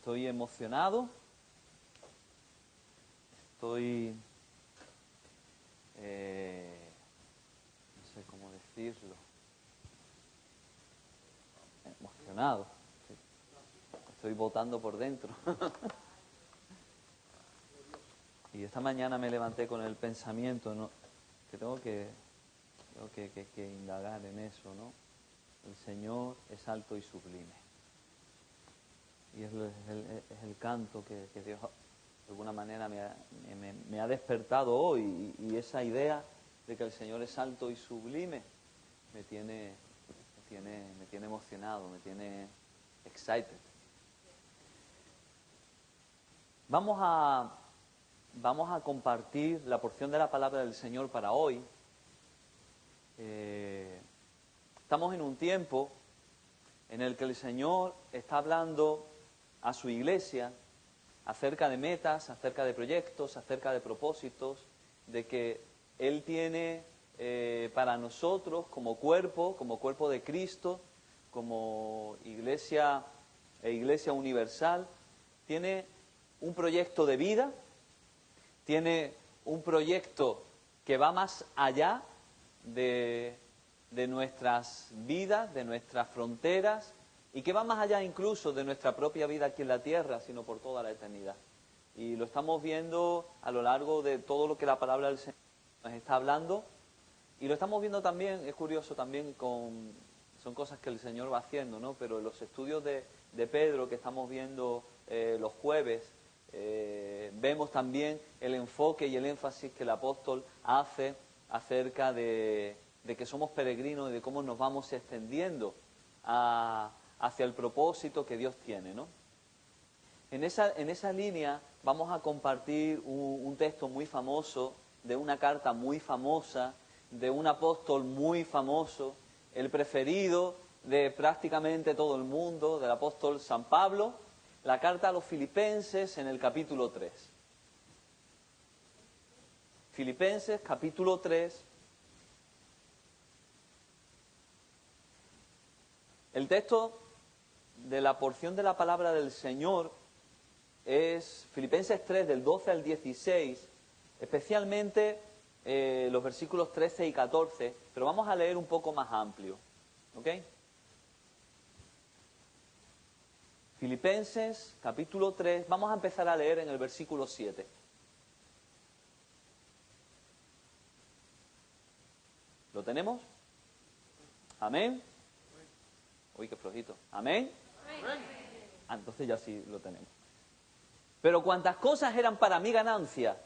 Estoy emocionado, estoy, no sé cómo decirlo, emocionado, estoy votando por dentro. Y esta mañana me levanté con el pensamiento, ¿no?, que tengo que indagar en eso, ¿no? El Señor es alto y sublime. Y es el canto que Dios de alguna manera me ha despertado hoy, y esa idea de que el Señor es alto y sublime me tiene emocionado, me tiene excited. Vamos a compartir la porción de la palabra del Señor para hoy. Estamos en un tiempo en el que el Señor está hablando a su iglesia acerca de metas, acerca de proyectos, acerca de propósitos, de que Él tiene para nosotros como cuerpo de Cristo, como iglesia universal, tiene un proyecto de vida, tiene un proyecto que va más allá de nuestras vidas, de nuestras fronteras, y que va más allá incluso de nuestra propia vida aquí en la tierra, sino por toda la eternidad. Y lo estamos viendo a lo largo de todo lo que la palabra del Señor nos está hablando, y lo estamos viendo también, es curioso también, son cosas que el Señor va haciendo, ¿no? Pero en los estudios de Pedro que estamos viendo los jueves, vemos también el enfoque y el énfasis que el apóstol hace acerca de que somos peregrinos y de cómo nos vamos extendiendo hacia el propósito que Dios tiene, ¿no? En esa línea vamos a compartir un texto muy famoso, de una carta muy famosa, de un apóstol muy famoso, el preferido de prácticamente todo el mundo, del apóstol San Pablo, la carta a los Filipenses en el capítulo 3. Filipenses capítulo 3. El texto de la porción de la palabra del Señor es Filipenses 3, del 12 al 16, especialmente los versículos 13 y 14, pero vamos a leer un poco más amplio, ¿ok? Filipenses capítulo 3, vamos a empezar a leer en el versículo 7. ¿Lo tenemos? ¿Amén? Uy, qué flojito. ¿Amén? Entonces ya sí lo tenemos. Pero cuantas cosas eran para mi ganancia,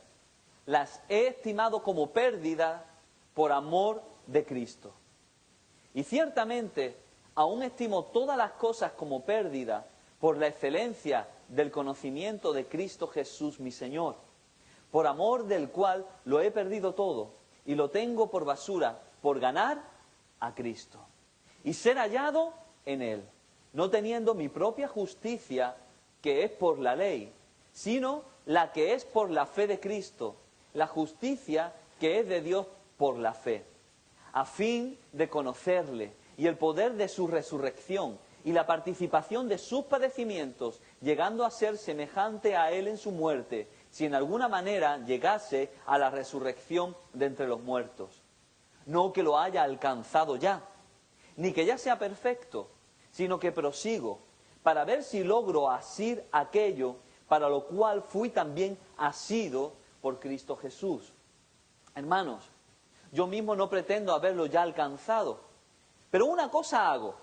las he estimado como pérdida por amor de Cristo. Y ciertamente, aún estimo todas las cosas como pérdida por la excelencia del conocimiento de Cristo Jesús mi Señor, por amor del cual lo he perdido todo y lo tengo por basura, por ganar a Cristo y ser hallado en Él, no teniendo mi propia justicia, que es por la ley, sino la que es por la fe de Cristo, la justicia que es de Dios por la fe, a fin de conocerle y el poder de su resurrección y la participación de sus padecimientos, llegando a ser semejante a Él en su muerte, si en alguna manera llegase a la resurrección de entre los muertos. No que lo haya alcanzado ya, ni que ya sea perfecto, sino que prosigo, para ver si logro asir aquello para lo cual fui también asido por Cristo Jesús. Hermanos, yo mismo no pretendo haberlo ya alcanzado, pero una cosa hago,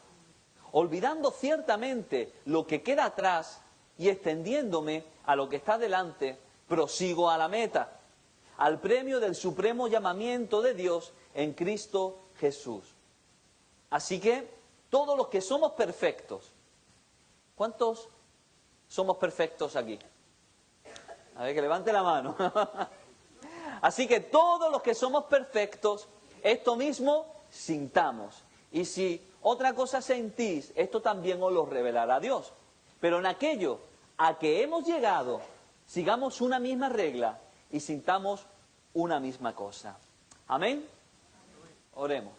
olvidando ciertamente lo que queda atrás y extendiéndome a lo que está delante, prosigo a la meta, al premio del supremo llamamiento de Dios en Cristo Jesús. Así que todos los que somos perfectos, ¿cuántos somos perfectos aquí? A ver, que levante la mano. Así que todos los que somos perfectos, esto mismo sintamos. Y si otra cosa sentís, esto también os lo revelará Dios. Pero en aquello a que hemos llegado, sigamos una misma regla y sintamos una misma cosa. ¿Amén? Oremos.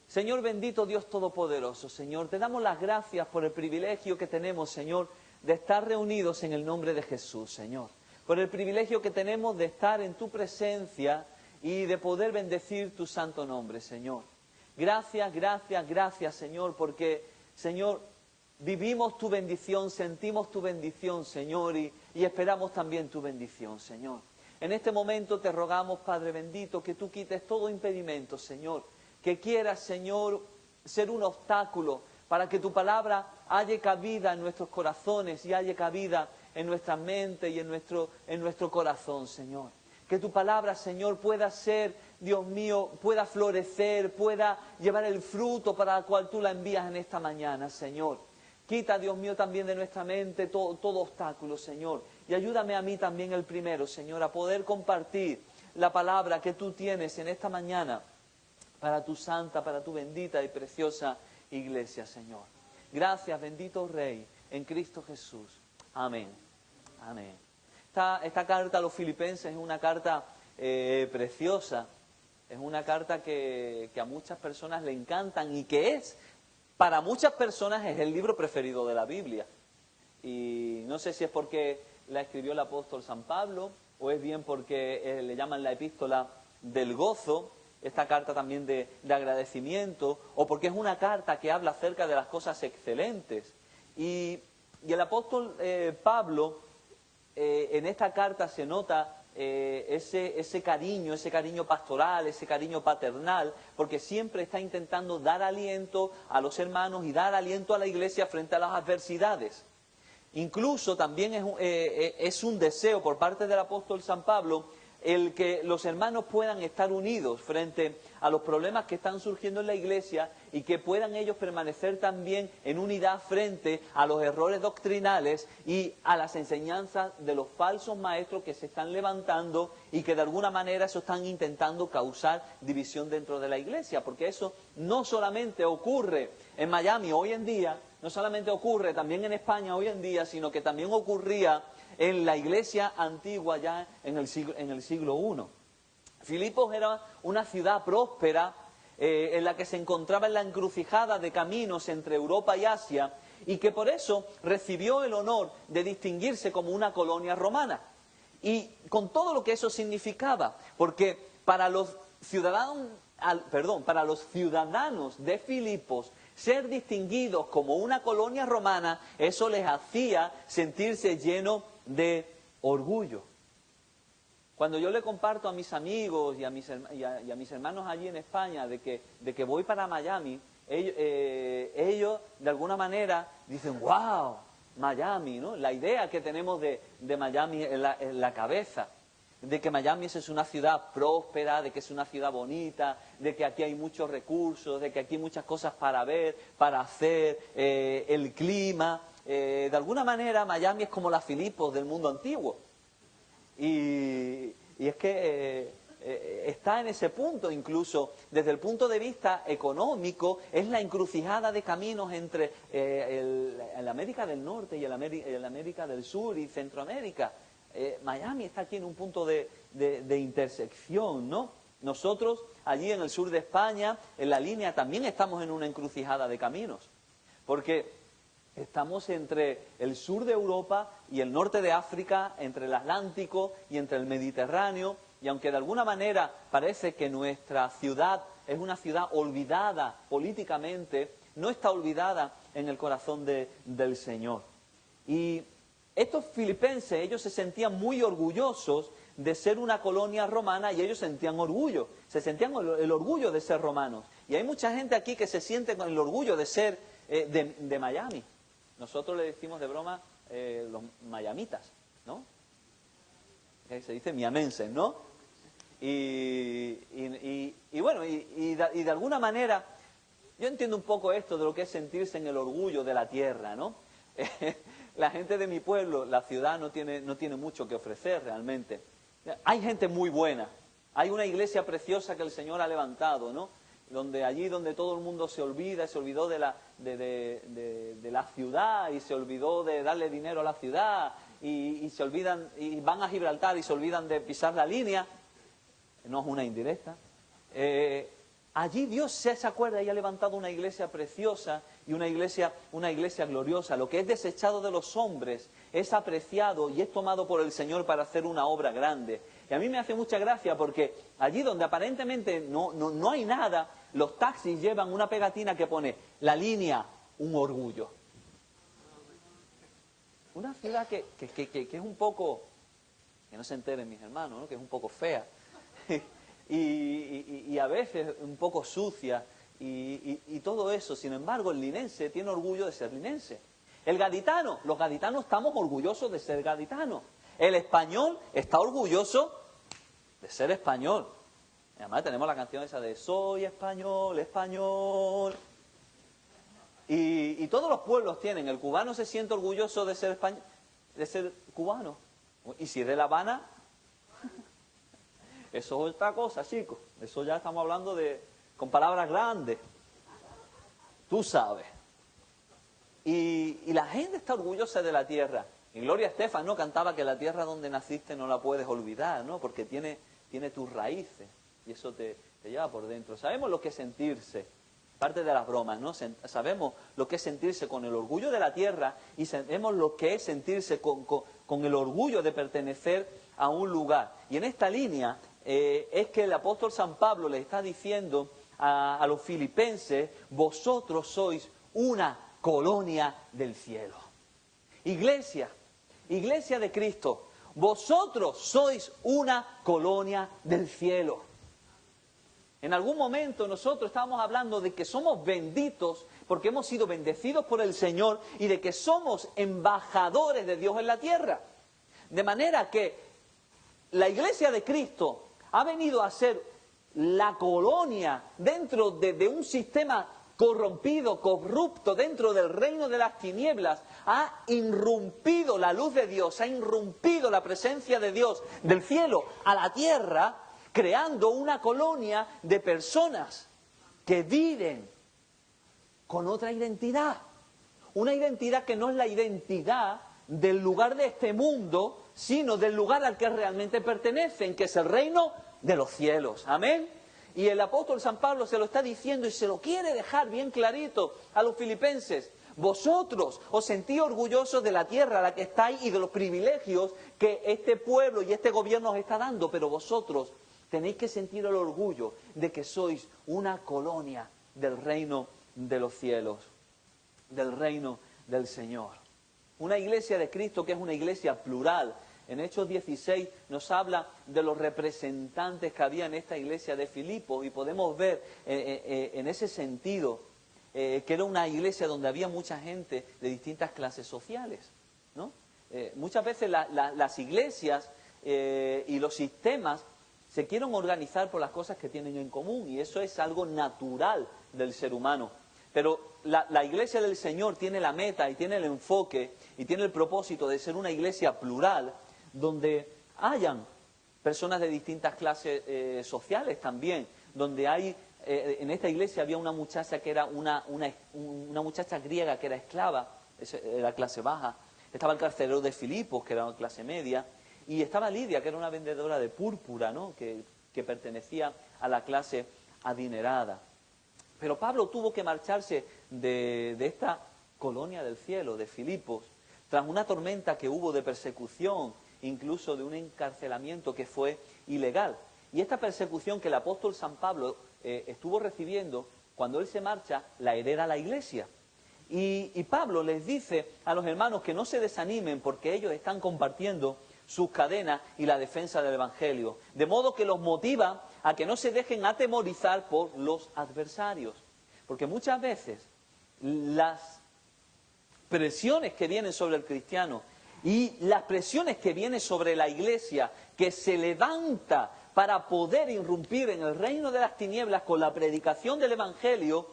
Señor bendito, Dios todopoderoso, Señor, te damos las gracias por el privilegio que tenemos, Señor, de estar reunidos en el nombre de Jesús, Señor. Por el privilegio que tenemos de estar en tu presencia y de poder bendecir tu santo nombre, Señor. Gracias, gracias, gracias, Señor, porque, Señor, vivimos tu bendición, sentimos tu bendición, Señor, y esperamos también tu bendición, Señor. En este momento te rogamos, Padre bendito, que tú quites todo impedimento, Señor, que quieras, Señor, ser un obstáculo para que tu palabra halle cabida en nuestros corazones y halle cabida en nuestra mente y en nuestro corazón, Señor. Que tu palabra, Señor, pueda ser, Dios mío, pueda florecer, pueda llevar el fruto para el cual tú la envías en esta mañana, Señor. Quita, Dios mío, también de nuestra mente todo obstáculo, Señor. Y ayúdame a mí también el primero, Señor, a poder compartir la palabra que tú tienes en esta mañana para tu santa, para tu bendita y preciosa iglesia, Señor. Gracias, bendito Rey, en Cristo Jesús. Amén. Amén. Esta carta a los filipenses es una carta preciosa. Es una carta que a muchas personas le encantan y que es, para muchas personas, es el libro preferido de la Biblia. Y no sé si es porque la escribió el apóstol San Pablo o es bien porque le llaman la epístola del gozo, esta carta también de agradecimiento, o porque es una carta que habla acerca de las cosas excelentes. Y el apóstol Pablo, en esta carta se nota ese cariño pastoral, ese cariño paternal, porque siempre está intentando dar aliento a los hermanos y dar aliento a la iglesia frente a las adversidades. Incluso también es un deseo por parte del apóstol San Pablo el que los hermanos puedan estar unidos frente a los problemas que están surgiendo en la iglesia y que puedan ellos permanecer también en unidad frente a los errores doctrinales y a las enseñanzas de los falsos maestros que se están levantando y que de alguna manera eso están intentando causar división dentro de la iglesia, porque eso no solamente ocurre en Miami hoy en día, no solamente ocurre también en España hoy en día, sino que también ocurría en la iglesia antigua ya en el siglo I. Filipos era una ciudad próspera en la que se encontraba en la encrucijada de caminos entre Europa y Asia y que por eso recibió el honor de distinguirse como una colonia romana. Y con todo lo que eso significaba, porque para los ciudadanos de Filipos, ser distinguidos como una colonia romana, eso les hacía sentirse llenos de orgullo. Cuando yo le comparto a mis amigos y a mis hermanos allí en España de que voy para Miami, ellos de alguna manera dicen, wow, Miami, ¿no? La idea que tenemos de Miami en la cabeza, de que Miami es una ciudad próspera, de que es una ciudad bonita, de que aquí hay muchos recursos, de que aquí hay muchas cosas para ver, para hacer, el clima. De alguna manera Miami es como la Filipos del mundo antiguo. Y es que está en ese punto, incluso desde el punto de vista económico, es la encrucijada de caminos entre la América del Norte y la América del Sur y Centroamérica. Miami está aquí en un punto de intersección, ¿no? Nosotros allí en el sur de España, en la línea, también estamos en una encrucijada de caminos, porque estamos entre el sur de Europa y el norte de África, entre el Atlántico y entre el Mediterráneo, y aunque de alguna manera parece que nuestra ciudad es una ciudad olvidada políticamente, no está olvidada en el corazón del Señor. Y estos filipenses, ellos se sentían muy orgullosos de ser una colonia romana y ellos sentían orgullo, sentían el orgullo de ser romanos. Y hay mucha gente aquí que se siente con el orgullo de ser de Miami. Nosotros le decimos de broma los mayamitas, ¿no? Se dice miamenses, ¿no? Y bueno, de alguna manera, yo entiendo un poco esto de lo que es sentirse en el orgullo de la tierra, ¿no? La gente de mi pueblo, la ciudad no tiene mucho que ofrecer realmente. Hay gente muy buena, hay una iglesia preciosa que el Señor ha levantado, ¿no? Allí donde todo el mundo se olvidó de la ciudad y se olvidó de darle dinero a la ciudad y se olvidan y van a Gibraltar y se olvidan de pisar la línea. No es una indirecta. Allí Dios se acuerda y ha levantado una iglesia preciosa y una iglesia gloriosa. Lo que es desechado de los hombres es apreciado y es tomado por el Señor para hacer una obra grande. Y a mí me hace mucha gracia porque allí donde aparentemente no hay nada, los taxis llevan una pegatina que pone la línea, un orgullo. Una ciudad que es un poco, que no se enteren mis hermanos, ¿no? Que es un poco fea y a veces un poco sucia y todo eso. Sin embargo, el linense tiene orgullo de ser linense. El gaditano, los gaditanos estamos orgullosos de ser gaditanos. El español está orgulloso de ser español. Además tenemos la canción esa de soy español, español. Y todos los pueblos tienen. El cubano se siente orgulloso de ser español, de ser cubano. Y si es de La Habana, eso es otra cosa, chicos. Eso ya estamos hablando con palabras grandes. Tú sabes. Y la gente está orgullosa de la tierra. Y Gloria Estefan no cantaba que la tierra donde naciste no la puedes olvidar, ¿no? Porque tiene tus raíces y eso te lleva por dentro. Sabemos lo que es sentirse, parte de las bromas, ¿no? Sabemos lo que es sentirse con el orgullo de la tierra y sabemos lo que es sentirse con el orgullo de pertenecer a un lugar. Y en esta línea es que el apóstol San Pablo le está diciendo a los filipenses: vosotros sois una colonia del cielo. Iglesia de Cristo, vosotros sois una colonia del cielo. En algún momento nosotros estábamos hablando de que somos benditos porque hemos sido bendecidos por el Señor y de que somos embajadores de Dios en la tierra. De manera que la Iglesia de Cristo ha venido a ser la colonia dentro de un sistema corrompido, corrupto, dentro del reino de las tinieblas. Ha irrumpido la luz de Dios, ha irrumpido la presencia de Dios del cielo a la tierra, creando una colonia de personas que viven con otra identidad. Una identidad que no es la identidad del lugar de este mundo, sino del lugar al que realmente pertenecen, que es el reino de los cielos. Amén. Y el apóstol San Pablo se lo está diciendo y se lo quiere dejar bien clarito a los filipenses. Vosotros os sentís orgullosos de la tierra a la que estáis y de los privilegios que este pueblo y este gobierno os está dando, pero vosotros tenéis que sentir el orgullo de que sois una colonia del reino de los cielos, del reino del Señor. Una iglesia de Cristo que es una iglesia plural. En Hechos 16 nos habla de los representantes que había en esta iglesia de Filipos y podemos ver en ese sentido que era una iglesia donde había mucha gente de distintas clases sociales, ¿no? Muchas veces las iglesias y los sistemas se quieren organizar por las cosas que tienen en común y eso es algo natural del ser humano. Pero la iglesia del Señor tiene la meta y tiene el enfoque y tiene el propósito de ser una iglesia plural donde hayan personas de distintas clases sociales también, donde hay, en esta iglesia había una muchacha que era una muchacha griega que era esclava, era clase baja, estaba el carcelero de Filipos, que era clase media, y estaba Lidia, que era una vendedora de púrpura, ¿no? que pertenecía a la clase adinerada. Pero Pablo tuvo que marcharse de esta colonia del cielo, de Filipos, tras una tormenta que hubo de persecución, incluso de un encarcelamiento que fue ilegal. Y esta persecución que el apóstol San Pablo estuvo recibiendo, cuando él se marcha, la hereda la iglesia. Y Pablo les dice a los hermanos que no se desanimen porque ellos están compartiendo sus cadenas y la defensa del Evangelio. De modo que los motiva a que no se dejen atemorizar por los adversarios. Porque muchas veces las presiones que vienen sobre el cristiano y las presiones que vienen sobre la iglesia, que se levanta para poder irrumpir en el reino de las tinieblas con la predicación del Evangelio,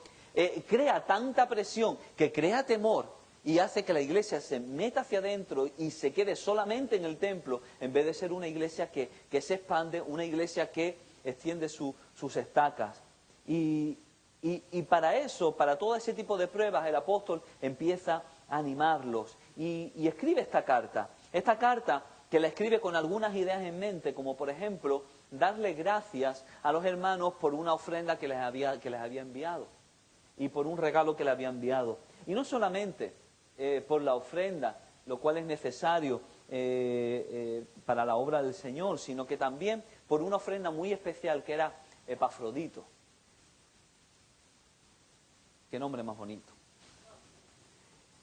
crea tanta presión que crea temor y hace que la iglesia se meta hacia adentro y se quede solamente en el templo, en vez de ser una iglesia que se expande, una iglesia que extiende sus estacas. Y para eso, para todo ese tipo de pruebas, el apóstol empieza a animarlos y escribe esta carta. Esta carta que la escribe con algunas ideas en mente, como por ejemplo, darle gracias a los hermanos por una ofrenda que les había enviado. y por un regalo que le había enviado. Y no solamente por la ofrenda, lo cual es necesario para la obra del Señor, sino que también por una ofrenda muy especial que era Epafrodito. Qué nombre más bonito.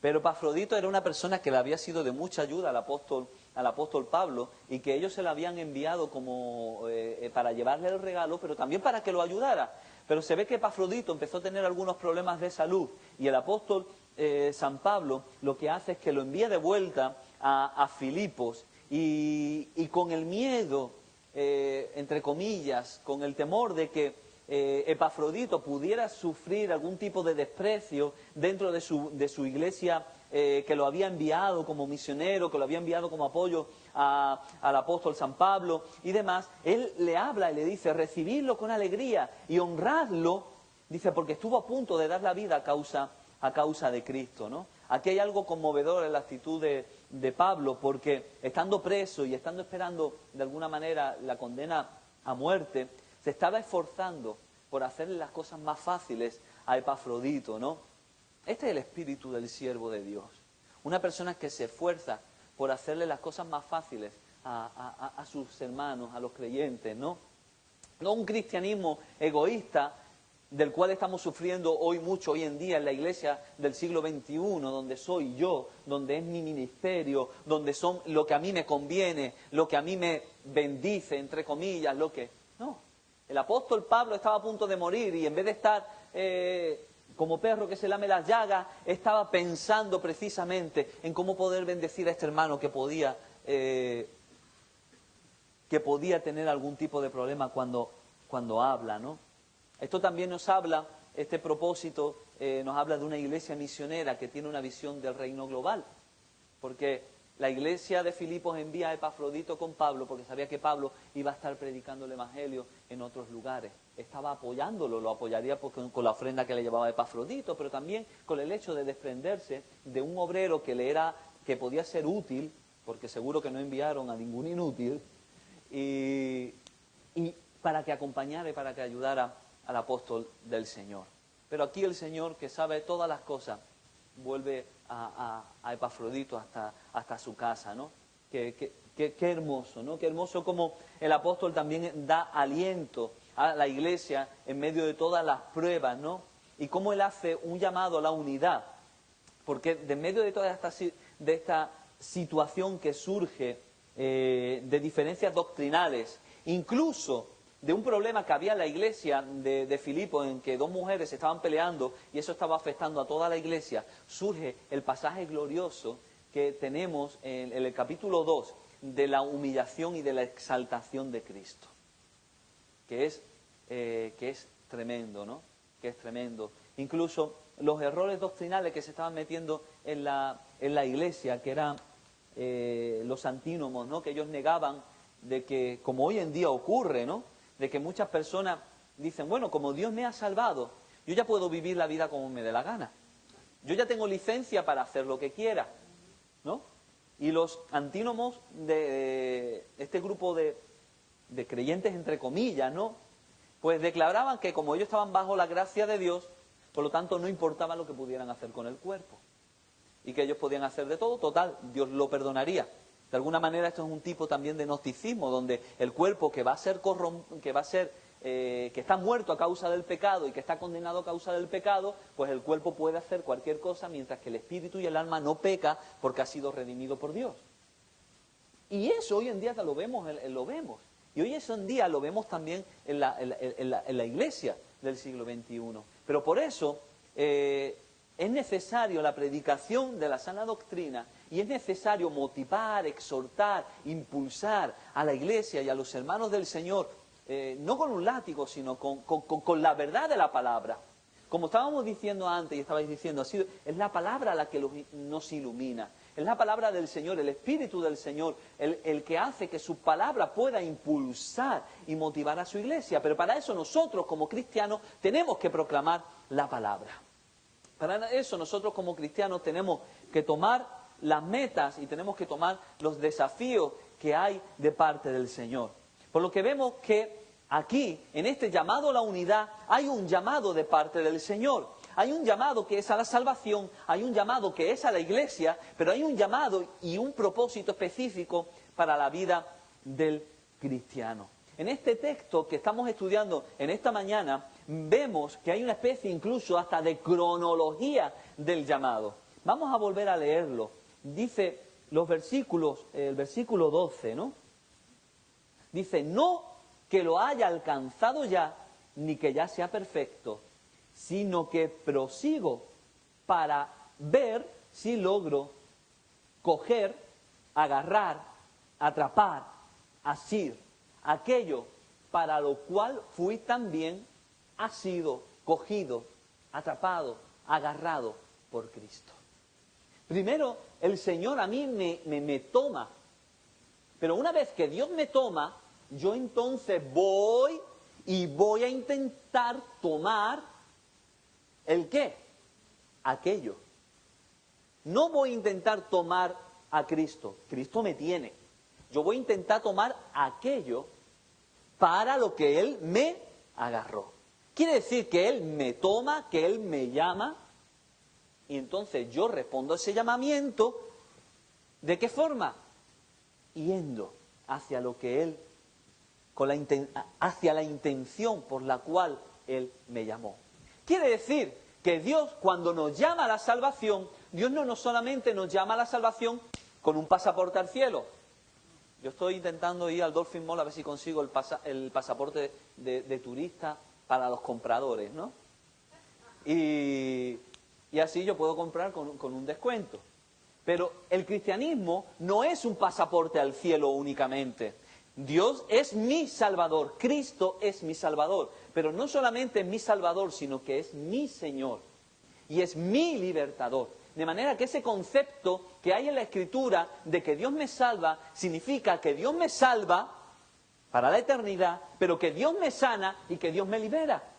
Pero Epafrodito era una persona que le había sido de mucha ayuda al apóstol Pablo, y que ellos se lo habían enviado como para llevarle el regalo, pero también para que lo ayudara. Pero se ve que Epafrodito empezó a tener algunos problemas de salud, y el apóstol San Pablo lo que hace es que lo envía de vuelta a Filipos, y con el miedo, entre comillas, con el temor de que Epafrodito pudiera sufrir algún tipo de desprecio dentro de su iglesia, que lo había enviado como misionero, que lo había enviado como apoyo al apóstol San Pablo y demás, él le habla y le dice: recibidlo con alegría y honradlo, dice, porque estuvo a punto de dar la vida a causa de Cristo, ¿no? Aquí hay algo conmovedor en la actitud de Pablo, porque estando preso y estando esperando de alguna manera la condena a muerte, se estaba esforzando por hacerle las cosas más fáciles a Epafrodito, ¿no? Este es el espíritu del siervo de Dios. Una persona que se esfuerza por hacerle las cosas más fáciles a sus hermanos, a los creyentes, ¿no? No un cristianismo egoísta del cual estamos sufriendo hoy en día en la iglesia del siglo XXI, donde soy yo, donde es mi ministerio, donde son lo que a mí me conviene, lo que a mí me bendice, entre comillas, lo que... No, el apóstol Pablo estaba a punto de morir, y en vez de estar como perro que se lame las llagas, estaba pensando precisamente en cómo poder bendecir a este hermano que podía tener algún tipo de problema cuando habla, ¿no? Esto también nos habla, este propósito nos habla de una iglesia misionera que tiene una visión del reino global, porque la iglesia de Filipos envía a Epafrodito con Pablo porque sabía que Pablo iba a estar predicando el evangelio en otros lugares. Estaba apoyándolo, lo apoyaría con la ofrenda que le llevaba Epafrodito, pero también con el hecho de desprenderse de un obrero que podía ser útil, porque seguro que no enviaron a ningún inútil, y para que acompañara y para que ayudara al apóstol del Señor. Pero aquí el Señor, que sabe todas las cosas, vuelve a Epafrodito hasta su casa, ¿no? Qué hermoso, ¿no? Qué hermoso como el apóstol también da aliento a la iglesia en medio de todas las pruebas, ¿no? Y cómo él hace un llamado a la unidad, porque de medio de toda esta situación que surge de diferencias doctrinales, incluso de un problema que había en la iglesia de Filipos, en que dos mujeres estaban peleando y eso estaba afectando a toda la iglesia, surge el pasaje glorioso que tenemos en el capítulo 2 de la humillación y de la exaltación de Cristo, que es tremendo, ¿no? Que es tremendo. Incluso los errores doctrinales que se estaban metiendo en la iglesia, que eran los antínomos, ¿no? Que ellos negaban de que, como hoy en día ocurre, ¿no? De que muchas personas dicen, bueno, como Dios me ha salvado, yo ya puedo vivir la vida como me dé la gana. Yo ya tengo licencia para hacer lo que quiera, ¿no? Y los antínomos de este grupo de creyentes, entre comillas, ¿no? Pues declaraban que como ellos estaban bajo la gracia de Dios, por lo tanto no importaba lo que pudieran hacer con el cuerpo. Y que ellos podían hacer de todo, total, Dios lo perdonaría. De alguna manera esto es un tipo también de gnosticismo, donde el cuerpo que está muerto a causa del pecado y que está condenado a causa del pecado, pues el cuerpo puede hacer cualquier cosa, mientras que el espíritu y el alma no peca porque ha sido redimido por Dios. Y eso hoy en día lo vemos. Y hoy en día lo vemos también en la iglesia del siglo XXI. Pero por eso es necesario la predicación de la sana doctrina, y es necesario motivar, exhortar, impulsar a la iglesia y a los hermanos del Señor, no con un látigo, sino con la verdad de la palabra. Como estábamos diciendo antes y estabais diciendo, es la palabra la que nos ilumina. Es la palabra del Señor, el Espíritu del Señor, el que hace que su palabra pueda impulsar y motivar a su iglesia. Pero para eso nosotros como cristianos tenemos que proclamar la palabra. Para eso nosotros como cristianos tenemos que tomar las metas y tenemos que tomar los desafíos que hay de parte del Señor. Por lo que vemos que aquí, en este llamado a la unidad, hay un llamado de parte del Señor. Hay un llamado que es a la salvación, hay un llamado que es a la iglesia, pero hay un llamado y un propósito específico para la vida del cristiano. En este texto que estamos estudiando en esta mañana, vemos que hay una especie incluso hasta de cronología del llamado. Vamos a volver a leerlo. Dice los versículos, el versículo 12, ¿no? Dice, no que lo haya alcanzado ya, ni que ya sea perfecto, sino que prosigo para ver si logro coger, agarrar, atrapar, asir, aquello para lo cual fui también asido, cogido, atrapado, agarrado por Cristo. Primero, el Señor a mí me toma, pero una vez que Dios me toma, yo entonces voy a intentar tomar ¿el qué? Aquello. No voy a intentar tomar a Cristo. Cristo me tiene. Yo voy a intentar tomar aquello para lo que Él me agarró. Quiere decir que Él me toma, que Él me llama, y entonces yo respondo a ese llamamiento. ¿De qué forma? Yendo hacia lo que Él, hacia la intención por la cual Él me llamó. Quiere decir que Dios, cuando nos llama a la salvación, Dios no solamente nos llama a la salvación con un pasaporte al cielo. Yo estoy intentando ir al Dolphin Mall a ver si consigo el pasaporte de turista para los compradores, ¿no? Y así yo puedo comprar con un descuento. Pero el cristianismo no es un pasaporte al cielo únicamente. Dios es mi Salvador, Cristo es mi Salvador. Pero no solamente es mi Salvador, sino que es mi Señor. Y es mi libertador. De manera que ese concepto que hay en la Escritura de que Dios me salva, significa que Dios me salva para la eternidad, pero que Dios me sana y que Dios me libera.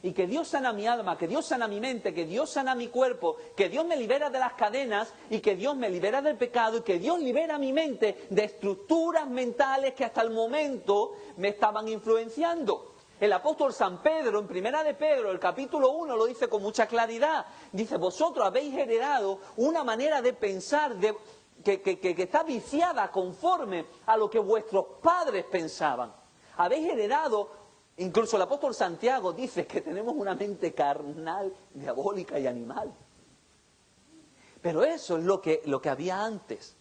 Y que Dios sana mi alma, que Dios sana mi mente, que Dios sana mi cuerpo, que Dios me libera de las cadenas y que Dios me libera del pecado y que Dios libera mi mente de estructuras mentales que hasta el momento me estaban influenciando. El apóstol San Pedro, en Primera de Pedro, el capítulo 1, lo dice con mucha claridad. Dice, vosotros habéis heredado una manera de pensar que está viciada conforme a lo que vuestros padres pensaban. Habéis heredado, incluso el apóstol Santiago dice que tenemos una mente carnal, diabólica y animal. Pero eso es lo que había antes.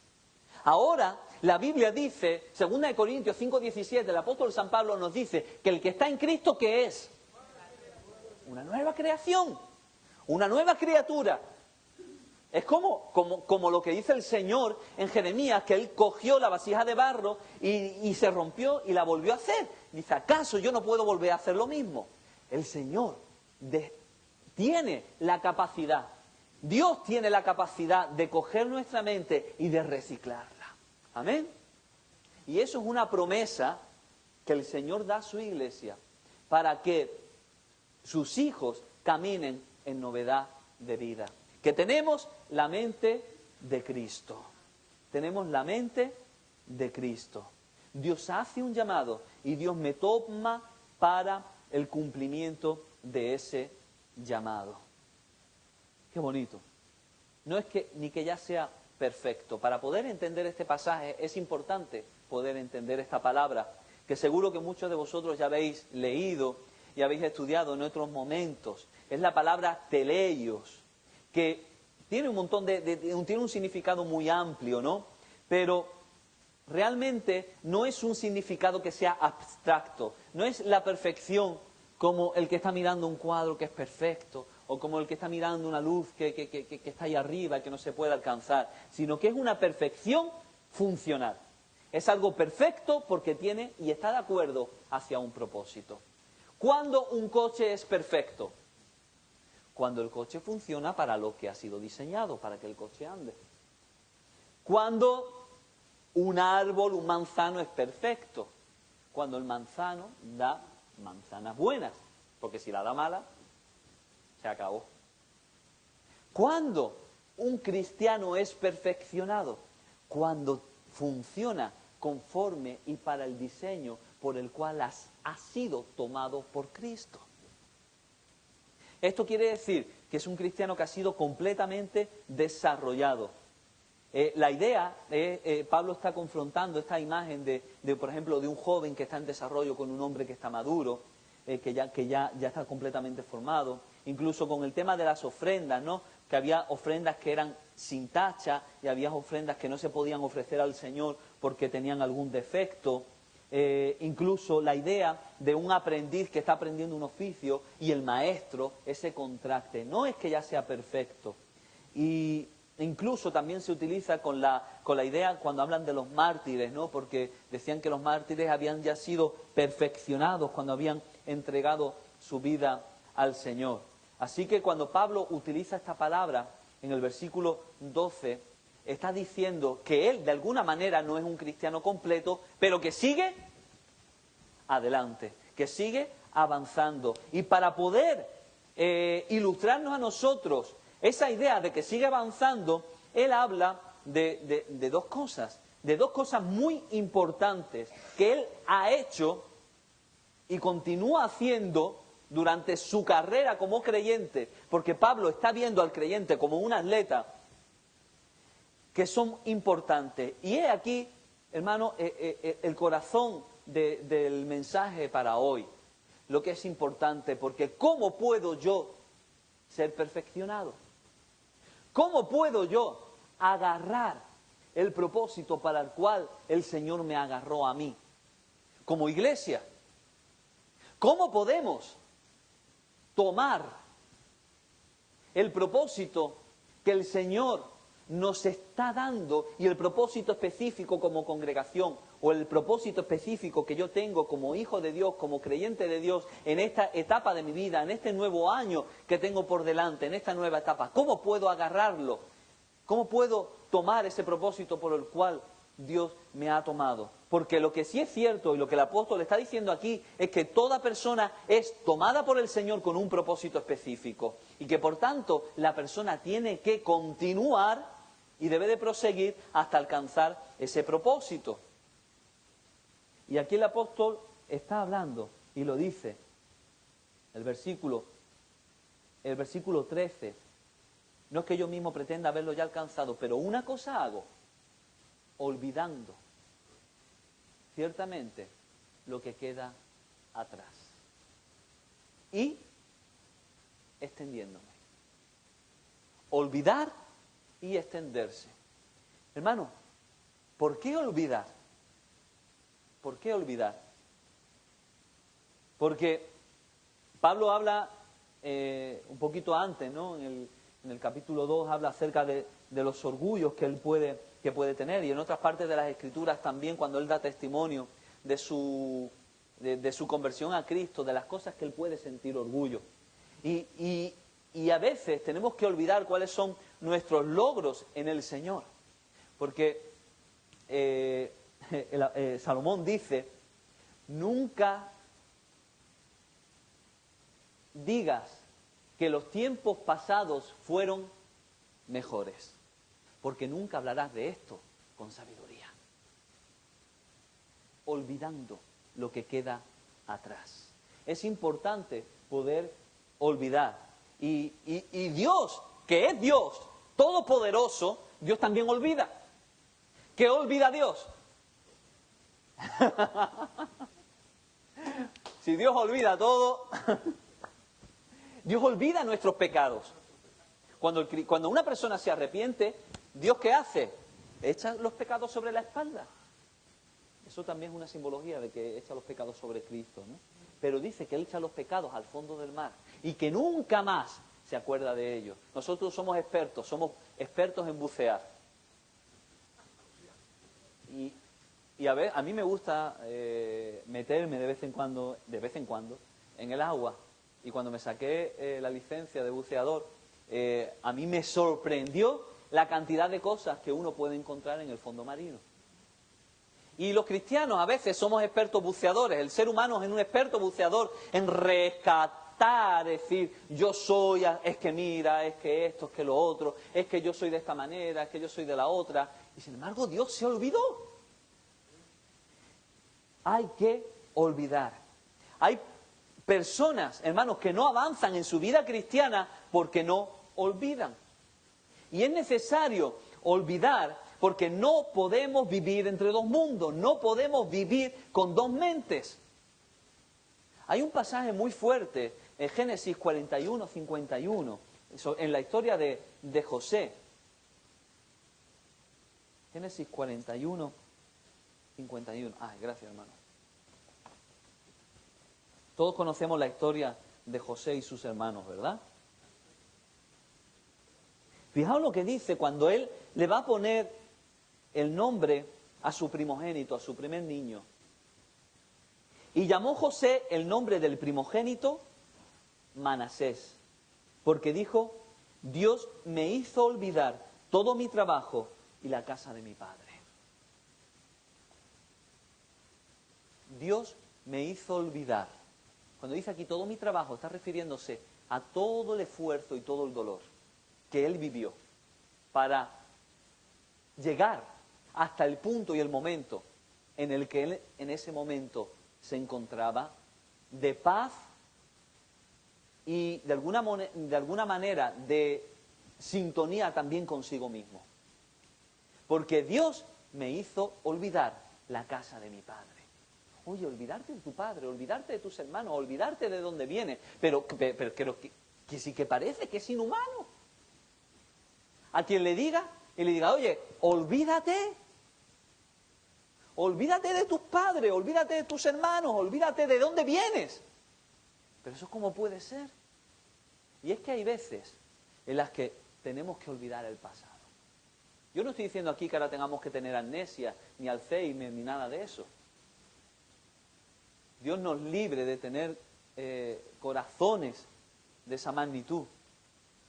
Ahora, la Biblia dice, 2 Corintios 5:17, el apóstol San Pablo nos dice que el que está en Cristo, ¿qué es? Una nueva creación, una nueva criatura. Es como lo que dice el Señor en Jeremías, que Él cogió la vasija de barro y se rompió y la volvió a hacer. Dice, ¿acaso yo no puedo volver a hacer lo mismo? El Señor tiene la capacidad, Dios tiene la capacidad de coger nuestra mente y de reciclarla. Amén. Y eso es una promesa que el Señor da a su iglesia para que sus hijos caminen en novedad de vida. Que tenemos la mente de Cristo. Tenemos la mente de Cristo. Dios hace un llamado y Dios me toma para el cumplimiento de ese llamado. Qué bonito. No es que ni que ya sea perfecto. Para poder entender este pasaje es importante poder entender esta palabra, que seguro que muchos de vosotros ya habéis leído y habéis estudiado en otros momentos. Es la palabra teleios, que tiene un montón tiene un significado muy amplio, ¿no? Pero realmente no es un significado que sea abstracto, no es la perfección como el que está mirando un cuadro que es perfecto, o como el que está mirando una luz que está ahí arriba y que no se puede alcanzar, sino que es una perfección funcional. Es algo perfecto porque tiene y está de acuerdo hacia un propósito. ¿Cuándo un coche es perfecto? Cuando el coche funciona para lo que ha sido diseñado, para que el coche ande. Cuando un árbol, un manzano es perfecto, cuando el manzano da manzanas buenas, porque si la da mala, se acabó. ¿Cuándo un cristiano es perfeccionado? Cuando funciona conforme y para el diseño por el cual ha sido tomado por Cristo. Esto quiere decir que es un cristiano que ha sido completamente desarrollado. La idea, Pablo está confrontando esta imagen por ejemplo, de un joven que está en desarrollo con un hombre que está maduro, que ya está completamente formado. Incluso con el tema de las ofrendas, ¿no? Que había ofrendas que eran sin tacha y había ofrendas que no se podían ofrecer al Señor porque tenían algún defecto. Incluso la idea de un aprendiz que está aprendiendo un oficio y el maestro, ese contraste. No es que ya sea perfecto. Y incluso también se utiliza con la idea cuando hablan de los mártires, ¿no? Porque decían que los mártires habían ya sido perfeccionados cuando habían entregado su vida al Señor. Así que cuando Pablo utiliza esta palabra en el versículo 12, está diciendo que él de alguna manera no es un cristiano completo, pero que sigue adelante, que sigue avanzando. Y para poder ilustrarnos a nosotros esa idea de que sigue avanzando, él habla de dos cosas muy importantes que él ha hecho y continúa haciendo durante su carrera como creyente, porque Pablo está viendo al creyente como un atleta, que son importantes. Y he aquí, hermano, el corazón del mensaje para hoy, lo que es importante, porque ¿cómo puedo yo ser perfeccionado? ¿Cómo puedo yo agarrar el propósito para el cual el Señor me agarró a mí? Como iglesia, ¿cómo podemos tomar el propósito que el Señor nos está dando y el propósito específico como congregación o el propósito específico que yo tengo como hijo de Dios, como creyente de Dios en esta etapa de mi vida, en este nuevo año que tengo por delante, en esta nueva etapa? ¿Cómo puedo agarrarlo? ¿Cómo puedo tomar ese propósito por el cual Dios me ha tomado? Porque lo que sí es cierto y lo que el apóstol está diciendo aquí es que toda persona es tomada por el Señor con un propósito específico y que por tanto la persona tiene que continuar y debe de proseguir hasta alcanzar ese propósito. Y aquí el apóstol está hablando y lo dice, el versículo 13, no es que yo mismo pretenda haberlo ya alcanzado, pero una cosa hago, olvidando ciertamente lo que queda atrás y extendiéndome. Olvidar y extenderse. Hermano, ¿por qué olvidar? ¿Por qué olvidar? Porque Pablo habla un poquito antes, ¿no? En el capítulo 2 habla acerca de los orgullos que él puede tener, y en otras partes de las Escrituras también, cuando él da testimonio de su conversión a Cristo, de las cosas que él puede sentir orgullo. Y a veces tenemos que olvidar cuáles son nuestros logros en el Señor. Porque Salomón dice, nunca digas que los tiempos pasados fueron mejores, porque nunca hablarás de esto con sabiduría, olvidando lo que queda atrás. Es importante poder olvidar. Y Dios, que es Dios todopoderoso, Dios también olvida. ¿Qué olvida Dios? Si Dios olvida todo, Dios olvida nuestros pecados. Cuando una persona se arrepiente, ¿Dios qué hace? Echa los pecados sobre la espalda. Eso también es una simbología de que echa los pecados sobre Cristo, ¿no? Pero dice que Él echa los pecados al fondo del mar y que nunca más se acuerda de ellos. Nosotros somos expertos en bucear. Y a mí me gusta meterme de vez en cuando en el agua. Y cuando me saqué la licencia de buceador, a mí me sorprendió la cantidad de cosas que uno puede encontrar en el fondo marino. Y los cristianos a veces somos expertos buceadores. El ser humano es un experto buceador en rescatar, decir, yo soy, es que mira, es que esto, es que lo otro, es que yo soy de esta manera, es que yo soy de la otra. Y sin embargo, Dios se olvidó. Hay que olvidar. Hay personas, hermanos, que no avanzan en su vida cristiana porque no olvidan. Y es necesario olvidar porque no podemos vivir entre dos mundos, no podemos vivir con dos mentes. Hay un pasaje muy fuerte en Génesis 41, 51, en la historia de José. Génesis 41, 51. Ay, gracias, hermano. Todos conocemos la historia de José y sus hermanos, ¿verdad? Fijaos lo que dice cuando él le va a poner el nombre a su primogénito, a su primer niño. Y llamó José el nombre del primogénito Manasés, porque dijo, Dios me hizo olvidar todo mi trabajo y la casa de mi padre. Dios me hizo olvidar. Cuando dice aquí todo mi trabajo, está refiriéndose a todo el esfuerzo y todo el dolor que él vivió para llegar hasta el punto y el momento en el que él en ese momento se encontraba de paz y de alguna manera de sintonía también consigo mismo. Porque Dios me hizo olvidar la casa de mi padre. Oye, olvidarte de tu padre, olvidarte de tus hermanos, olvidarte de dónde vienes, pero que sí que parece que es inhumano. A quien le diga, y le diga, oye, olvídate de tus padres, olvídate de tus hermanos, olvídate de dónde vienes. Pero eso ¿cómo puede ser? Y es que hay veces en las que tenemos que olvidar el pasado. Yo no estoy diciendo aquí que ahora tengamos que tener amnesia, ni Alzheimer, ni nada de eso. Dios nos libre de tener corazones de esa magnitud.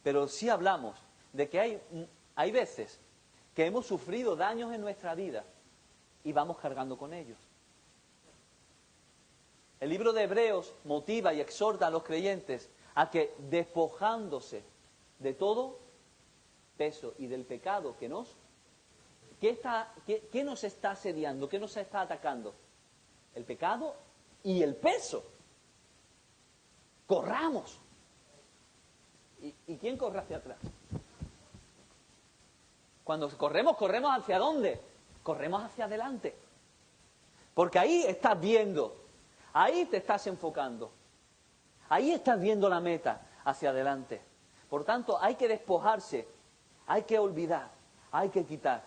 Pero sí hablamos de que hay veces que hemos sufrido daños en nuestra vida y vamos cargando con ellos. El libro de Hebreos motiva y exhorta a los creyentes a que despojándose de todo peso y del pecado que ¿qué nos está asediando? ¿Qué nos está atacando? El pecado y el peso. Corramos. ¿Y quién corre hacia atrás? Cuando corremos ¿hacia dónde? Corremos hacia adelante. Porque ahí estás viendo, ahí te estás enfocando, ahí estás viendo la meta, hacia adelante. Por tanto, hay que despojarse, hay que olvidar, hay que quitar.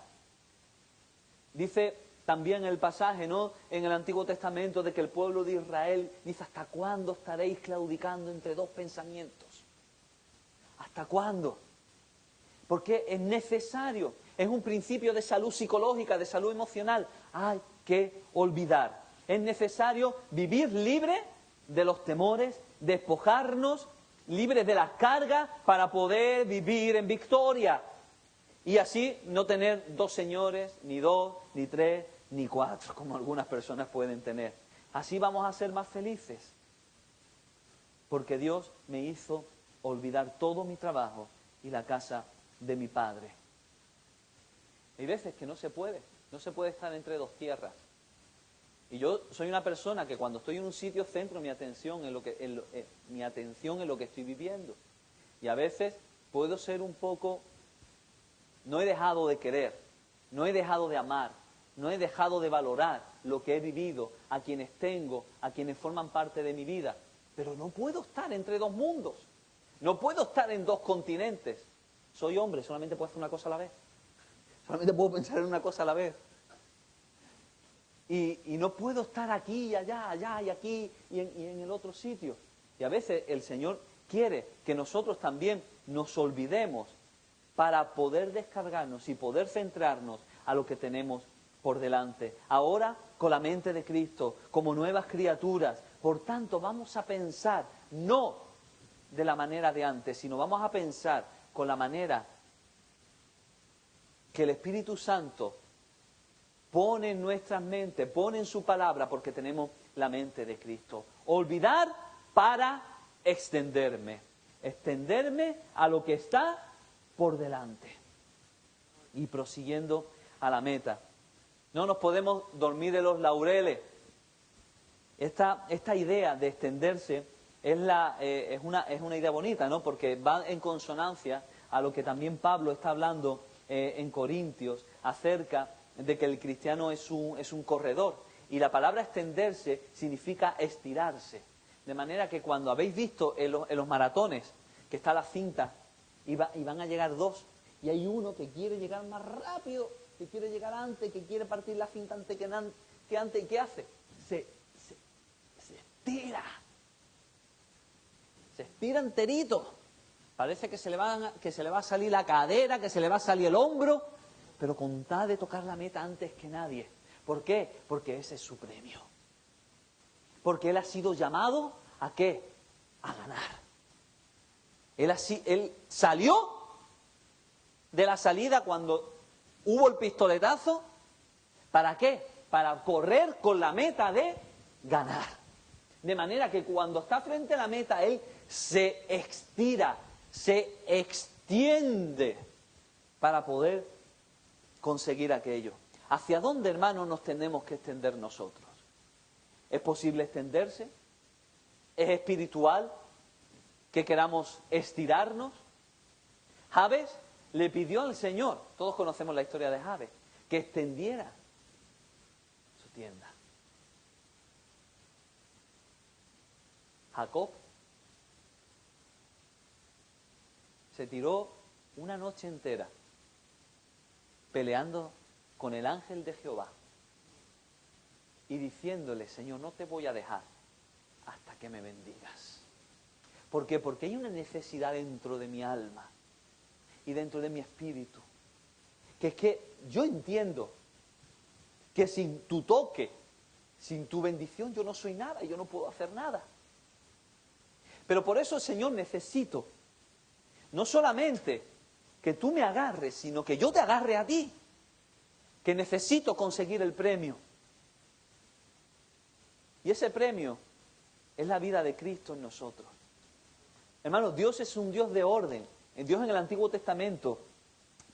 Dice también el pasaje, ¿no?, en el Antiguo Testamento, de que el pueblo de Israel dice, ¿hasta cuándo estaréis claudicando entre dos pensamientos? ¿Hasta cuándo? Porque es necesario, es un principio de salud psicológica, de salud emocional. Hay que olvidar. Es necesario vivir libre de los temores, despojarnos, libres de las cargas, para poder vivir en victoria. Y así no tener dos señores, ni dos, ni tres, ni cuatro, como algunas personas pueden tener. Así vamos a ser más felices. Porque Dios me hizo olvidar todo mi trabajo y la casa de mi padre. Hay veces que no se puede estar entre dos tierras. Y yo soy una persona que cuando estoy en un sitio centro mi atención en lo que estoy viviendo. Y a veces puedo ser un poco, no he dejado de querer, no he dejado de amar, no he dejado de valorar lo que he vivido, a quienes tengo, a quienes forman parte de mi vida. Pero no puedo estar entre dos mundos, no puedo estar en dos continentes. Soy hombre, solamente puedo hacer una cosa a la vez. Solamente puedo pensar en una cosa a la vez. Y no puedo estar aquí y allá y aquí y en el otro sitio. Y a veces el Señor quiere que nosotros también nos olvidemos para poder descargarnos y poder centrarnos a lo que tenemos por delante. Ahora con la mente de Cristo, como nuevas criaturas. Por tanto, vamos a pensar no de la manera de antes, sino vamos a pensar con la manera que el Espíritu Santo pone en nuestras mentes, pone en su palabra, porque tenemos la mente de Cristo. Olvidar para extenderme a lo que está por delante y prosiguiendo a la meta. No nos podemos dormir en los laureles. Esta idea de extenderse es una idea bonita, ¿no? Porque va en consonancia a lo que también Pablo está hablando en Corintios acerca de que el cristiano es un corredor. Y la palabra extenderse significa estirarse. De manera que cuando habéis visto en los maratones que está la cinta y van a llegar dos, y hay uno que quiere llegar más rápido, que quiere llegar antes, que quiere partir la cinta antes que antes, ¿y qué hace? Se estira. Se estira enterito. Parece que se le va a salir la cadera, que se le va a salir el hombro, pero con tal de tocar la meta antes que nadie. ¿Por qué? Porque ese es su premio. Porque él ha sido llamado ¿a qué? A ganar. Él salió de la salida cuando hubo el pistoletazo. ¿Para qué? Para correr con la meta de ganar. De manera que cuando está frente a la meta, él se estira, se extiende para poder conseguir aquello. ¿Hacia dónde, hermanos, nos tenemos que extender nosotros? ¿Es posible extenderse? ¿Es espiritual que queramos estirarnos? Jabes le pidió al Señor, todos conocemos la historia de Jabes, que extendiera su tienda. Jacob se tiró una noche entera peleando con el ángel de Jehová y diciéndole: Señor, no te voy a dejar hasta que me bendigas. ¿Por qué? Porque hay una necesidad dentro de mi alma y dentro de mi espíritu, que es que yo entiendo que sin tu toque, sin tu bendición, yo no soy nada, yo no puedo hacer nada. Pero por eso, Señor, necesito no solamente que tú me agarres, sino que yo te agarre a ti, que necesito conseguir el premio. Y ese premio es la vida de Cristo en nosotros. Hermanos, Dios es un Dios de orden. Dios en el Antiguo Testamento,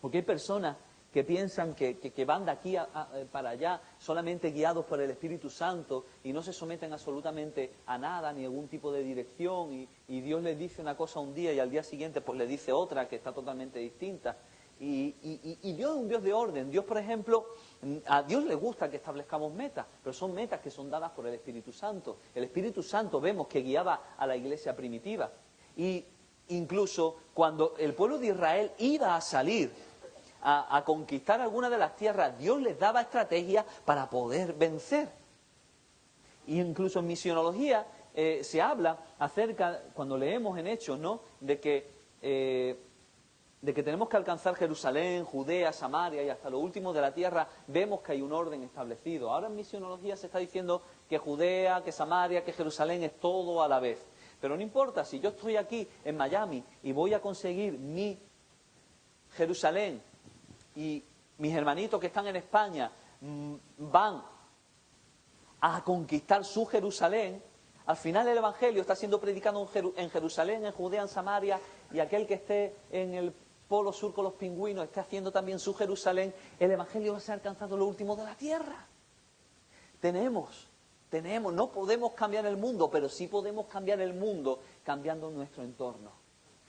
porque hay personas que piensan que van de aquí para allá solamente guiados por el Espíritu Santo y no se someten absolutamente a nada, ni a algún tipo de dirección, y Dios les dice una cosa un día y al día siguiente pues le dice otra que está totalmente distinta. Y Dios es un Dios de orden. Dios, por ejemplo, a Dios le gusta que establezcamos metas, pero son metas que son dadas por el Espíritu Santo. El Espíritu Santo vemos que guiaba a la iglesia primitiva. Y incluso cuando el pueblo de Israel iba a salir a conquistar alguna de las tierras, Dios les daba estrategias para poder vencer. Y incluso en misionología se habla acerca, cuando leemos en Hechos, ¿no?, de que tenemos que alcanzar Jerusalén, Judea, Samaria y hasta lo último de la tierra. Vemos que hay un orden establecido. Ahora en misionología se está diciendo que Judea, que Samaria, que Jerusalén es todo a la vez. Pero no importa, si yo estoy aquí en Miami y voy a conseguir mi Jerusalén y mis hermanitos que están en España van a conquistar su Jerusalén, al final el Evangelio está siendo predicado en Jerusalén, en Judea, en Samaria, y aquel que esté en el Polo Sur con los pingüinos esté haciendo también su Jerusalén, el Evangelio va a ser alcanzado lo último de la tierra. Tenemos, no podemos cambiar el mundo, pero sí podemos cambiar el mundo cambiando nuestro entorno.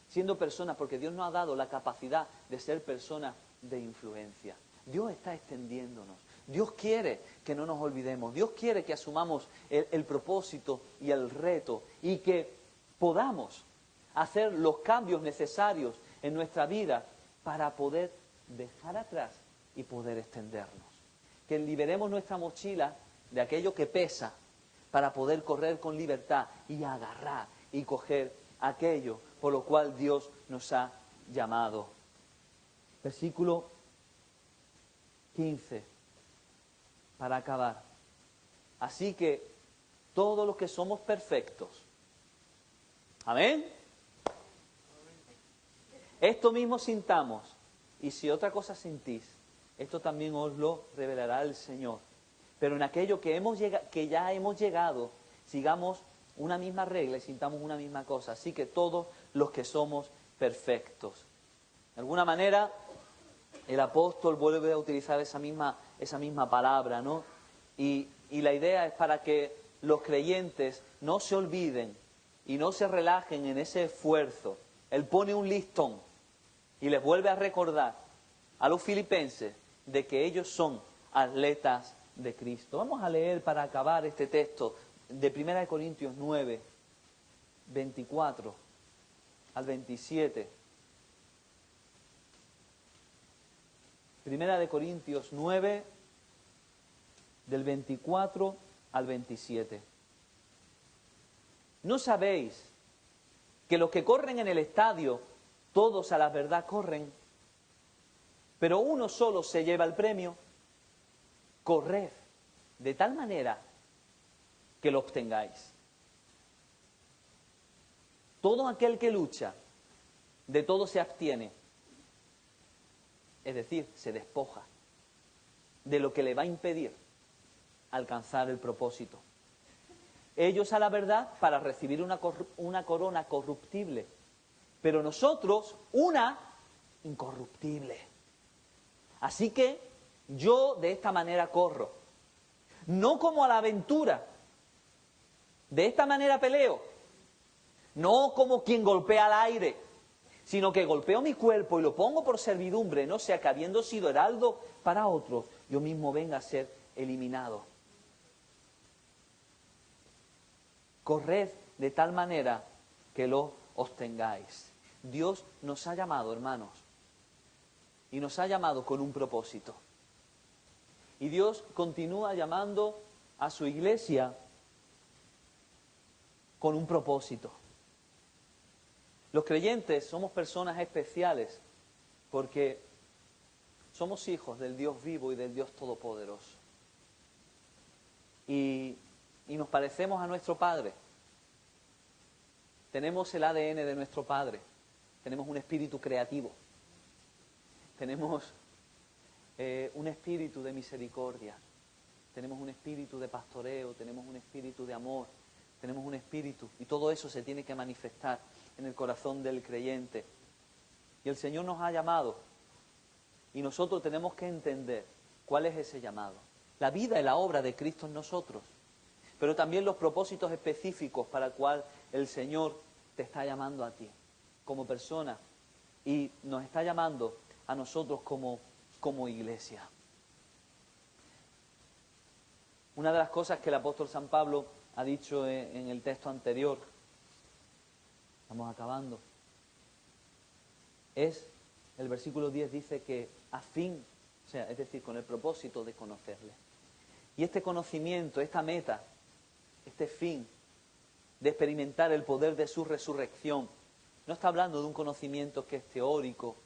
Siendo personas, porque Dios nos ha dado la capacidad de ser personas de influencia. Dios está extendiéndonos. Dios quiere que no nos olvidemos. Dios quiere que asumamos el propósito y el reto y que podamos hacer los cambios necesarios en nuestra vida para poder dejar atrás y poder extendernos. Que liberemos nuestra mochila de aquello que pesa para poder correr con libertad y agarrar y coger aquello por lo cual Dios nos ha llamado. Versículo 15, para acabar. Así que todos los que somos perfectos, ¿amén? Esto mismo sintamos, y si otra cosa sentís, esto también os lo revelará el Señor. Pero en aquello que ya hemos llegado, sigamos una misma regla y sintamos una misma cosa. Así que todos los que somos perfectos. De alguna manera, el apóstol vuelve a utilizar esa misma palabra, ¿no? Y la idea es para que los creyentes no se olviden y no se relajen en ese esfuerzo. Él pone un listón y les vuelve a recordar a los filipenses de que ellos son atletas de Cristo. Vamos a leer para acabar este texto de 1 Corintios 9, 24 al 27. 1 Corintios 9, del 24 al 27. ¿No sabéis que los que corren en el estadio, todos a la verdad corren, pero uno solo se lleva el premio? Corred de tal manera que lo obtengáis. Todo aquel que lucha, de todo se abstiene, es decir, se despoja de lo que le va a impedir alcanzar el propósito. Ellos a la verdad para recibir una corona corruptible, pero nosotros una incorruptible. Así que yo de esta manera corro, no como a la aventura, de esta manera peleo, no como quien golpea al aire, sino que golpeo mi cuerpo y lo pongo por servidumbre, no sea que habiendo sido heraldo para otros, yo mismo venga a ser eliminado. Corred de tal manera que lo obtengáis. Dios nos ha llamado, hermanos, y nos ha llamado con un propósito. Y Dios continúa llamando a su iglesia con un propósito. Los creyentes somos personas especiales porque somos hijos del Dios vivo y del Dios todopoderoso. Y nos parecemos a nuestro Padre. Tenemos el ADN de nuestro Padre. Tenemos un espíritu creativo. Tenemos un espíritu de misericordia. Tenemos un espíritu de pastoreo. Tenemos un espíritu de amor. Tenemos un espíritu. Y todo eso se tiene que manifestar en el corazón del creyente. Y el Señor nos ha llamado. Y nosotros tenemos que entender cuál es ese llamado. La vida y la obra de Cristo en nosotros. Pero también los propósitos específicos para el cual el Señor te está llamando a ti, como persona, y nos está llamando a nosotros como iglesia. Una de las cosas que el apóstol San Pablo ha dicho en el texto anterior, estamos acabando, es, el versículo 10 dice que a fin, o sea, es decir, con el propósito de conocerle. Y este conocimiento, esta meta, este fin de experimentar el poder de su resurrección, no está hablando de un conocimiento que es teórico,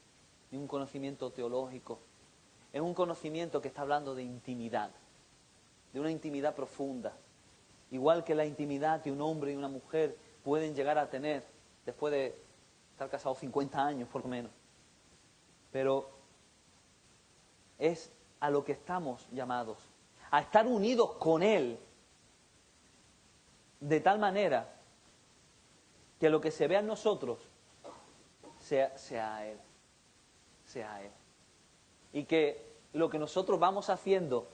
ni un conocimiento teológico. Es un conocimiento que está hablando de intimidad, de una intimidad profunda. Igual que la intimidad que un hombre y una mujer pueden llegar a tener después de estar casados 50 años por lo menos. Pero es a lo que estamos llamados, a estar unidos con Él, de tal manera que lo que se vea en nosotros sea Él. Sea Él. Y que lo que nosotros vamos haciendo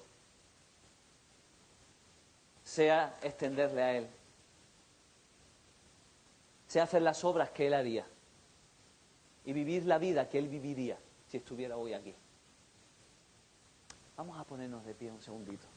sea extenderle a Él. Sea hacer las obras que Él haría. Y vivir la vida que Él viviría si estuviera hoy aquí. Vamos a ponernos de pie un segundito.